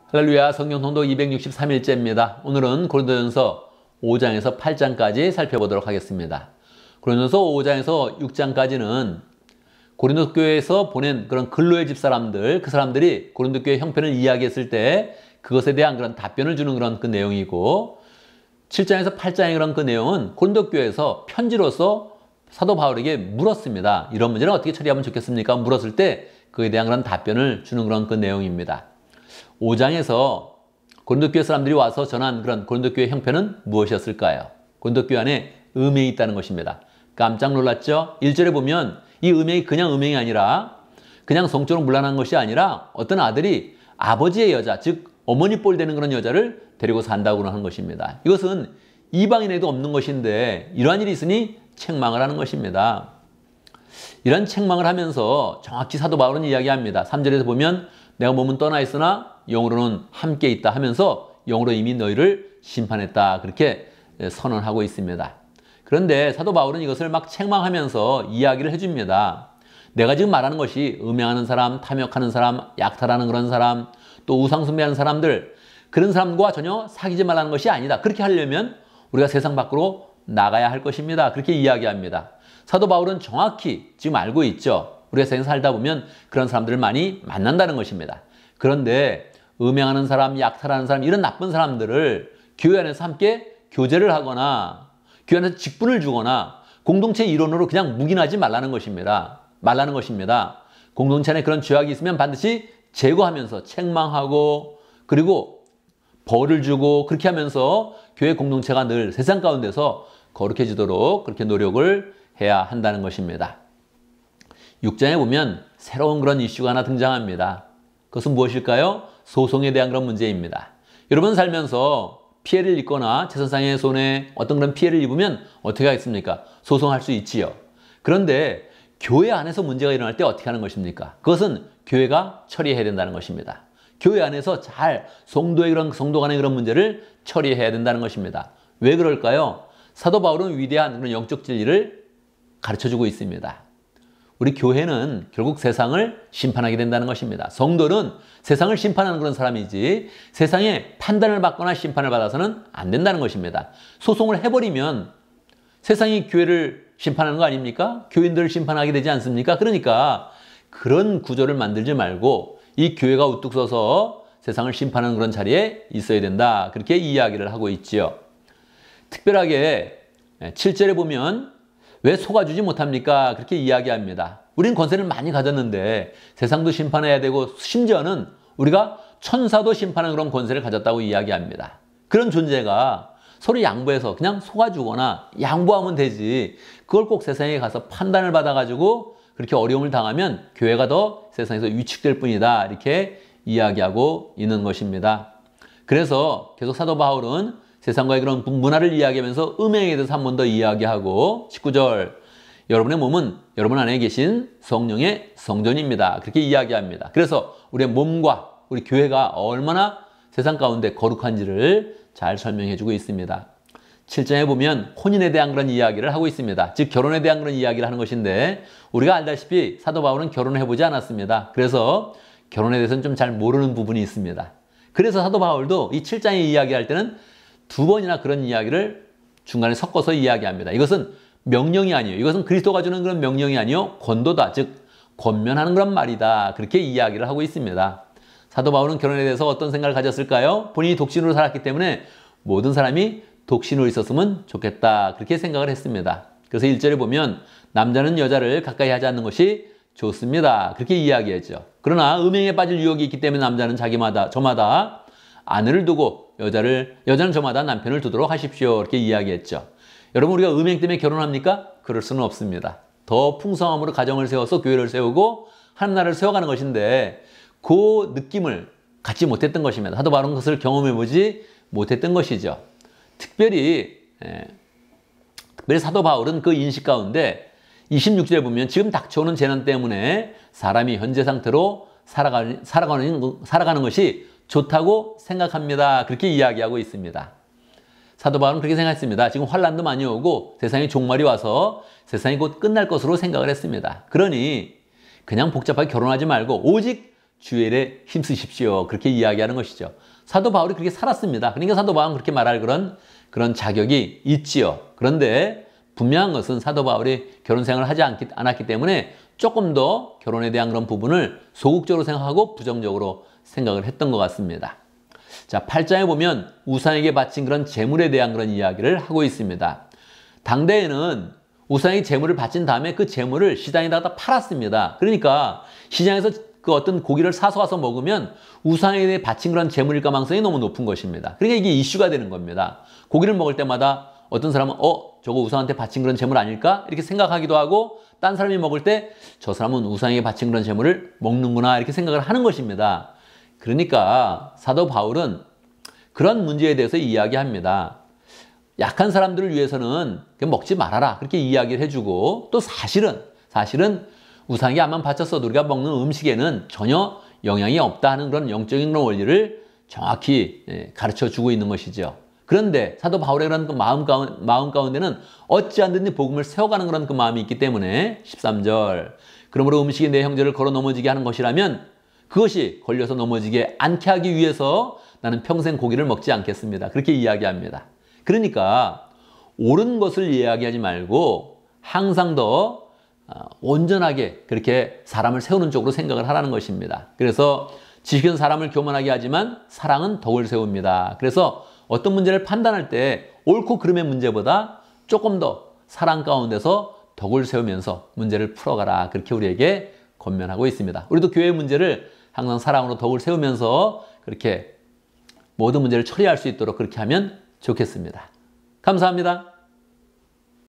할렐루야, 성경 통독 263일째입니다. 오늘은 고린도전서 5장에서 8장까지 살펴보도록 하겠습니다. 고린도전서 5장에서 6장까지는 고린도 교회에서 보낸 그런 근로의 집사람들, 그 사람들이 고린도 교회 형편을 이야기했을 때 그것에 대한 그런 답변을 주는 그런 그 내용이고, 7장에서 8장의 그런 그 내용은 고린도 교회에서 편지로서 사도 바울에게 물었습니다. 이런 문제는 어떻게 처리하면 좋겠습니까? 물었을 때 그에 대한 그런 답변을 주는 그런 그 내용입니다. 5장에서 고린도 교회 사람들이 와서 전한 그런 고린도 교회 형편은 무엇이었을까요? 고린도 교회 안에 음행이 있다는 것입니다. 깜짝 놀랐죠? 1절에 보면 이 음행이 그냥 음행이 아니라, 그냥 성적으로 문란한 것이 아니라 어떤 아들이 아버지의 여자, 즉 어머니 뻘 되는 그런 여자를 데리고 산다고 하는 것입니다. 이것은 이방인에도 없는 것인데 이러한 일이 있으니 책망을 하는 것입니다. 이런 책망을 하면서 정확히 사도 바울은 이야기합니다. 3절에서 보면 내가 몸은 떠나 있으나 영으로는 함께 있다 하면서 영으로 이미 너희를 심판했다, 그렇게 선언하고 있습니다. 그런데 사도 바울은 이것을 막 책망하면서 이야기를 해줍니다. 내가 지금 말하는 것이 음행하는 사람, 탐욕하는 사람, 약탈하는 그런 사람, 또 우상숭배하는 사람들, 그런 사람과 전혀 사귀지 말라는 것이 아니다. 그렇게 하려면 우리가 세상 밖으로 나가야 할 것입니다. 그렇게 이야기합니다. 사도 바울은 정확히 지금 알고 있죠. 우리가 세상 살다 보면 그런 사람들을 많이 만난다는 것입니다. 그런데 음행하는 사람, 약탈하는 사람, 이런 나쁜 사람들을 교회 안에서 함께 교제를 하거나 교회 안에서 직분을 주거나 공동체 일원으로 그냥 묵인하지 말라는 것입니다. 공동체 안에 그런 죄악이 있으면 반드시 제거하면서 책망하고, 그리고 벌을 주고, 그렇게 하면서 교회 공동체가 늘 세상 가운데서 거룩해지도록 그렇게 노력을 해야 한다는 것입니다. 6장에 보면 새로운 그런 이슈가 하나 등장합니다. 그것은 무엇일까요? 소송에 대한 그런 문제입니다. 여러분 살면서 피해를 입거나 재산상의 손해, 어떤 그런 피해를 입으면 어떻게 하겠습니까? 소송할 수 있지요. 그런데 교회 안에서 문제가 일어날 때 어떻게 하는 것입니까? 그것은 교회가 처리해야 된다는 것입니다. 교회 안에서 잘 성도 간의 그런 문제를 처리해야 된다는 것입니다. 왜 그럴까요? 사도 바울은 위대한 그런 영적 진리를 가르쳐주고 있습니다. 우리 교회는 결국 세상을 심판하게 된다는 것입니다. 성도는 세상을 심판하는 그런 사람이지 세상에 판단을 받거나 심판을 받아서는 안 된다는 것입니다. 소송을 해버리면 세상이 교회를 심판하는 거 아닙니까? 교인들을 심판하게 되지 않습니까? 그러니까 그런 구조를 만들지 말고 이 교회가 우뚝 서서 세상을 심판하는 그런 자리에 있어야 된다, 그렇게 이야기를 하고 있지요. 특별하게 7절에 보면 왜 속아주지 못합니까? 그렇게 이야기합니다. 우린 권세를 많이 가졌는데 세상도 심판해야 되고, 심지어는 우리가 천사도 심판하는 그런 권세를 가졌다고 이야기합니다. 그런 존재가 서로 양보해서 그냥 속아주거나 양보하면 되지, 그걸 꼭 세상에 가서 판단을 받아가지고 그렇게 어려움을 당하면 교회가 더 세상에서 위축될 뿐이다, 이렇게 이야기하고 있는 것입니다. 그래서 계속 사도 바울은 세상과의 그런 문화를 이야기하면서 음행에 대해서 한 번 더 이야기하고, 19절 여러분의 몸은 여러분 안에 계신 성령의 성전입니다, 그렇게 이야기합니다. 그래서 우리의 몸과 우리 교회가 얼마나 세상 가운데 거룩한지를 잘 설명해 주고 있습니다. 7장에 보면 혼인에 대한 그런 이야기를 하고 있습니다. 즉 결혼에 대한 그런 이야기를 하는 것인데, 우리가 알다시피 사도 바울은 결혼을 해보지 않았습니다. 그래서 결혼에 대해서는 좀 잘 모르는 부분이 있습니다. 그래서 사도 바울도 이 7장에 이야기할 때는 두 번이나 그런 이야기를 중간에 섞어서 이야기합니다. 이것은 명령이 아니에요. 이것은 그리스도가 주는 그런 명령이 아니요 권도다, 즉 권면하는 그런 말이다, 그렇게 이야기를 하고 있습니다. 사도 바울은 결혼에 대해서 어떤 생각을 가졌을까요? 본인이 독신으로 살았기 때문에 모든 사람이 독신으로 있었으면 좋겠다, 그렇게 생각을 했습니다. 그래서 1절에 보면 남자는 여자를 가까이 하지 않는 것이 좋습니다, 그렇게 이야기했죠. 그러나 음행에 빠질 유혹이 있기 때문에 남자는 저마다 아내를 두고 여자는 저마다 남편을 두도록 하십시오, 이렇게 이야기했죠. 여러분, 우리가 음행 때문에 결혼합니까? 그럴 수는 없습니다. 더 풍성함으로 가정을 세워서 교회를 세우고 하나님 나라를 세워가는 것인데, 그 느낌을 갖지 못했던 것입니다. 사도 바울은 그것을 경험해보지 못했던 것이죠. 특별히 사도 바울은 그 인식 가운데 26절에 보면 지금 닥쳐오는 재난 때문에 사람이 현재 상태로 살아가는 것이 좋다고 생각합니다, 그렇게 이야기하고 있습니다. 사도 바울은 그렇게 생각했습니다. 지금 환난도 많이 오고 세상에 종말이 와서 세상이 곧 끝날 것으로 생각을 했습니다. 그러니 그냥 복잡하게 결혼하지 말고 오직 주일에 힘쓰십시오. 그렇게 이야기하는 것이죠. 사도 바울이 그렇게 살았습니다. 그러니까 사도 바울은 그렇게 말할 그런 자격이 있지요. 그런데 분명한 것은 사도 바울이 결혼 생활을 하지 않았기 때문에 조금 더 결혼에 대한 그런 부분을 소극적으로 생각하고 부정적으로 생각을 했던 것 같습니다. 자, 8장에 보면 우상에게 바친 그런 재물에 대한 그런 이야기를 하고 있습니다. 당대에는 우상에게 재물을 바친 다음에 그 재물을 시장에다가 팔았습니다. 그러니까 시장에서 그 어떤 고기를 사서 와서 먹으면 우상에게 바친 그런 재물일 가능성이 너무 높은 것입니다. 그러니까 이게 이슈가 되는 겁니다. 고기를 먹을 때마다 어떤 사람은 저거 우상한테 바친 그런 재물 아닐까? 이렇게 생각하기도 하고 딴 사람이 먹을 때 저 사람은 우상에게 바친 그런 재물을 먹는구나 이렇게 생각을 하는 것입니다. 그러니까 사도 바울은 그런 문제에 대해서 이야기합니다. 약한 사람들을 위해서는 먹지 말아라 그렇게 이야기를 해주고 또 사실은 우상에게 암만 바쳤어도 우리가 먹는 음식에는 전혀 영향이 없다 하는 그런 영적인 그런 원리를 정확히 가르쳐주고 있는 것이죠. 그런데 사도 바울의 그런 그 마음 가운데는 어찌하든지 복음을 세워가는 그런 그 마음이 있기 때문에 13절 그러므로 음식이 내 형제를 걸어 넘어지게 하는 것이라면 그것이 걸려서 넘어지게 않게 하기 위해서 나는 평생 고기를 먹지 않겠습니다. 그렇게 이야기합니다. 그러니까 옳은 것을 이야기하지 말고 항상 더 온전하게 그렇게 사람을 세우는 쪽으로 생각을 하라는 것입니다. 그래서 지식은 사람을 교만하게 하지만 사랑은 덕을 세웁니다. 그래서 어떤 문제를 판단할 때 옳고 그름의 문제보다 조금 더 사랑 가운데서 덕을 세우면서 문제를 풀어가라. 그렇게 우리에게 권면하고 있습니다. 우리도 교회의 문제를 항상 사랑으로 덕을 세우면서 그렇게 모든 문제를 처리할 수 있도록 그렇게 하면 좋겠습니다. 감사합니다.